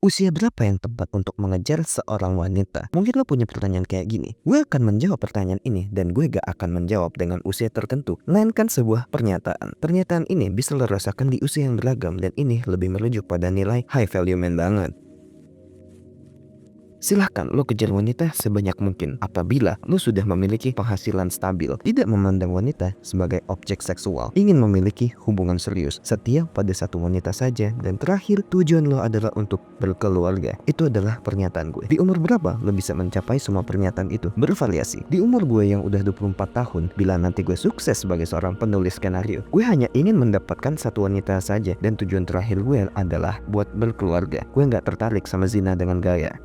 Usia berapa yang tepat untuk mengejar seorang wanita? Mungkin lo punya pertanyaan kayak gini. Gue akan menjawab pertanyaan ini dan gue gak akan menjawab dengan usia tertentu, melainkan sebuah pernyataan. Pernyataan ini bisa lo rasakan di usia yang beragam dan ini lebih merujuk pada nilai high value man banget. Silahkan lo kejar wanita sebanyak mungkin apabila lo sudah memiliki penghasilan stabil, tidak memandang wanita sebagai objek seksual, ingin memiliki hubungan serius, setia pada satu wanita saja, dan terakhir tujuan lo adalah untuk berkeluarga. Itu adalah pernyataan gue. Di umur berapa lo bisa mencapai semua pernyataan itu? Bervariasi. Di umur gue yang udah 24 tahun, bila nanti gue sukses sebagai seorang penulis skenario, gue hanya ingin mendapatkan satu wanita saja dan tujuan terakhir gue adalah buat berkeluarga. Gue nggak tertarik sama zina dengan gaya.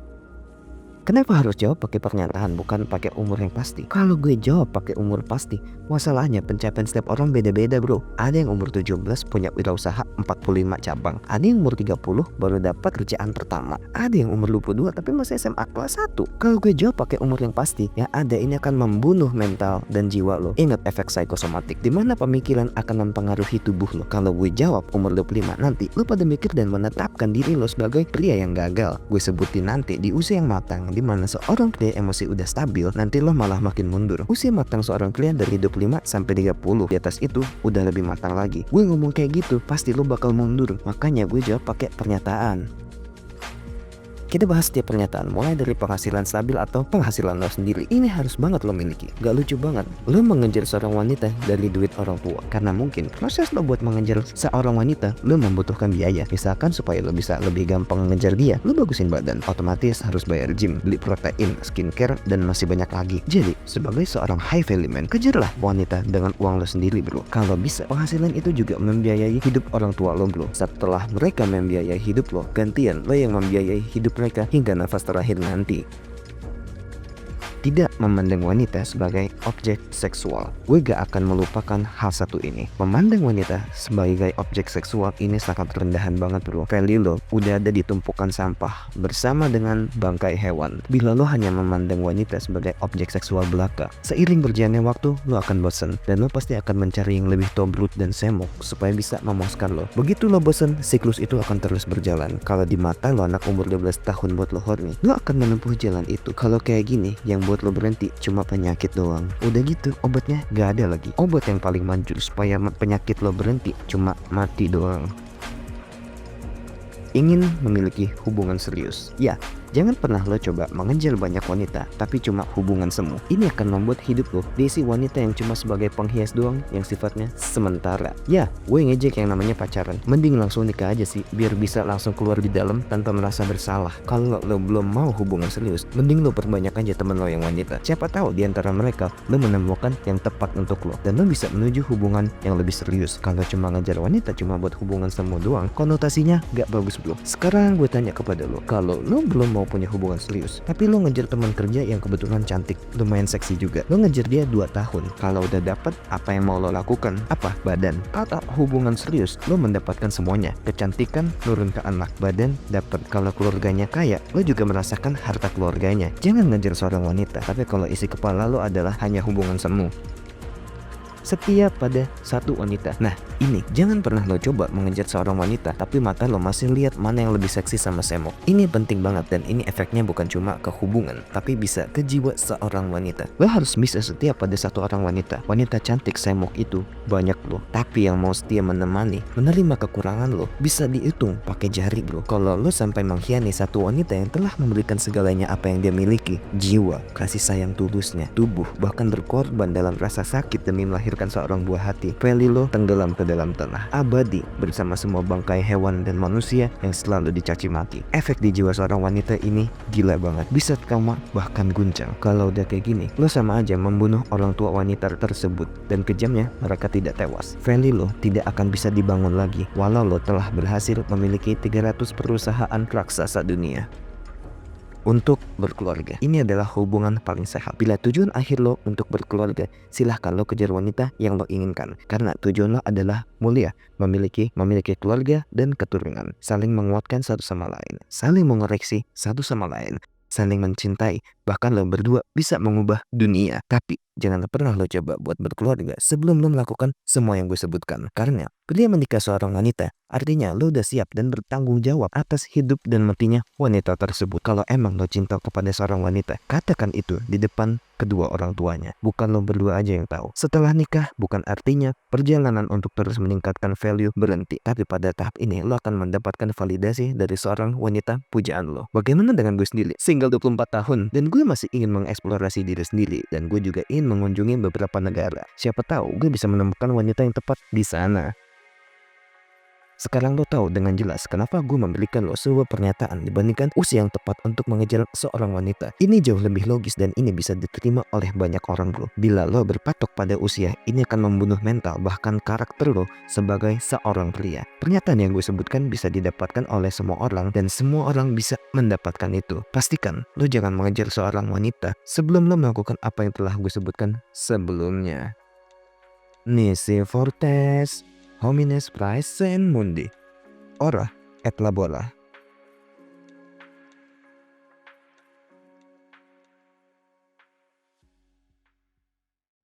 Kenapa harus jawab pakai pernyataan bukan pakai umur yang pasti? Kalau gue jawab pakai umur pasti, masalahnya pencapaian setiap orang beda-beda bro. Ada yang umur 17 punya wirausaha 45 cabang. Ada yang umur 30 baru dapat kerjaan pertama. Ada yang umur 22 tapi masih SMA kelas 1. Kalau gue jawab pakai umur yang pasti, ya ada ini akan membunuh mental dan jiwa lo. Ingat efek psikosomatik, dimana pemikiran akan mempengaruhi tubuh lo. Kalau gue jawab umur 25, nanti lo pada mikir dan menetapkan diri lo sebagai pria yang gagal. Gue sebutin nanti di usia yang matang, di mana seorang pria emosi udah stabil, nanti lo malah makin mundur. Usia matang seorang pria dari 25 sampai 30. Di atas itu udah lebih matang lagi. Gue ngomong kayak gitu, pasti lo bakal mundur. Makanya gue jawab pakai pernyataan. Kita bahas setiap pernyataan, mulai dari penghasilan stabil atau penghasilan lo sendiri. Ini harus banget lo miliki. Gak lucu banget lo mengejar seorang wanita dari duit orang tua, karena mungkin proses lo buat mengejar seorang wanita lo membutuhkan biaya. Misalkan supaya lo bisa lebih gampang mengejar dia, lo bagusin badan, otomatis harus bayar gym, beli protein, skincare, dan masih banyak lagi. Jadi sebagai seorang high value man, kejarlah wanita dengan uang lo sendiri bro. Kalau bisa, penghasilan itu juga membiayai hidup orang tua lo bro. Setelah mereka membiayai hidup lo, gantian lo yang membiayai hidup mereka hingga nafas terakhir nanti. Tidak memandang wanita sebagai objek seksual. Gue gak akan melupakan hal satu ini. Memandang wanita sebagai objek seksual ini sangat rendahan banget bro. Value lo udah ada di tumpukan sampah bersama dengan bangkai hewan. Bila lo hanya memandang wanita sebagai objek seksual belaka, seiring berjalannya waktu lo akan bosan dan lo pasti akan mencari yang lebih tobrut dan semok supaya bisa memuaskan lo. Begitu lo bosan, siklus itu akan terus berjalan. Kalau di mata lo anak umur 12 tahun buat lo horny, lo akan menempuh jalan itu. Kalau kayak gini, yang buat lo berhenti cuma penyakit doang. Udah gitu obatnya gak ada lagi. Obat yang paling manjur supaya penyakit lo berhenti cuma mati doang. Ingin memiliki hubungan serius. Ya, jangan pernah lo coba mengejar banyak wanita tapi cuma hubungan semu. Ini akan membuat hidup lo diisi wanita yang cuma sebagai penghias doang yang sifatnya sementara. Ya, gue ngejek yang namanya pacaran. Mending langsung nikah aja sih, biar bisa langsung keluar di dalam tanpa merasa bersalah. Kalau lo belum mau hubungan serius, mending lo perbanyak aja temen lo yang wanita. Siapa tahu di antara mereka lo menemukan yang tepat untuk lo dan lo bisa menuju hubungan yang lebih serius. Kalau cuma ngejar wanita cuma buat hubungan semu doang, konotasinya gak bagus bro. Sekarang gue tanya kepada lo, kalau lo belum mau punya hubungan serius tapi lo ngejar teman kerja yang kebetulan cantik, lumayan seksi juga, lo ngejar dia 2 tahun, kalau udah dapet, apa yang mau lo lakukan? Apa? Badan. Atau hubungan serius, lo mendapatkan semuanya, kecantikan turun ke anak, badan dapat. Kalau keluarganya kaya, lo juga merasakan harta keluarganya. Jangan ngejar seorang wanita tapi kalau isi kepala lo adalah hanya hubungan semu, setia pada satu wanita. Nah ini, jangan pernah lo coba mengejar seorang wanita tapi mata lo masih lihat mana yang lebih seksi sama semok. Ini penting banget dan ini efeknya bukan cuma ke hubungan tapi bisa ke jiwa seorang wanita. Lo harus bisa setia pada satu orang wanita. Wanita cantik semok itu banyak bro, tapi yang mau setia menemani, menerima kekurangan lo bisa dihitung pakai jari bro. Kalau lo sampai mengkhianati satu wanita yang telah memberikan segalanya apa yang dia miliki, jiwa, kasih sayang tulusnya, tubuh, bahkan berkorban dalam rasa sakit demi melahirkan seorang buah hati, value lo tenggelam ke dalam tanah abadi bersama semua bangkai hewan dan manusia yang selalu dicaci maki. Efek di jiwa seorang wanita ini gila banget, bisa trauma bahkan guncang. Kalau udah kayak gini, lo sama aja membunuh orang tua wanita tersebut dan kejamnya mereka tidak tewas. Value lo tidak akan bisa dibangun lagi walau lo telah berhasil memiliki 300 perusahaan raksasa dunia. Untuk berkeluarga, ini adalah hubungan paling sehat. Bila tujuan akhir lo untuk berkeluarga, silahkan lo kejar wanita yang lo inginkan. Karena tujuan lo adalah mulia, memiliki keluarga dan keturunan. Saling menguatkan satu sama lain, saling mengoreksi satu sama lain, saling mencintai. Bahkan lo berdua bisa mengubah dunia. Tapi jangan pernah lo coba buat berkeluarga sebelum lo melakukan semua yang gue sebutkan. Karena pria menikah seorang wanita artinya lo udah siap dan bertanggung jawab atas hidup dan matinya wanita tersebut. Kalau emang lo cinta kepada seorang wanita, katakan itu di depan kedua orang tuanya. Bukan lo berdua aja yang tahu. Setelah nikah bukan artinya perjalanan untuk terus meningkatkan value berhenti. Tapi pada tahap ini lo akan mendapatkan validasi dari seorang wanita pujaan lo. Bagaimana dengan gue sendiri? Single 24 tahun dan gue masih ingin mengeksplorasi diri sendiri, dan gue juga ingin mengunjungi beberapa negara. Siapa tahu gue bisa menemukan wanita yang tepat di sana. Sekarang lo tahu dengan jelas kenapa gue memberikan lo sebuah pernyataan dibandingkan usia yang tepat untuk mengejar seorang wanita. Ini jauh lebih logis dan ini bisa diterima oleh banyak orang bro. Bila lo berpatok pada usia, ini akan membunuh mental bahkan karakter lo sebagai seorang pria. Pernyataan yang gue sebutkan bisa didapatkan oleh semua orang dan semua orang bisa mendapatkan itu. Pastikan lo jangan mengejar seorang wanita sebelum lo melakukan apa yang telah gue sebutkan sebelumnya. Nisi Fortes, homines praesent mundi, ora et labora.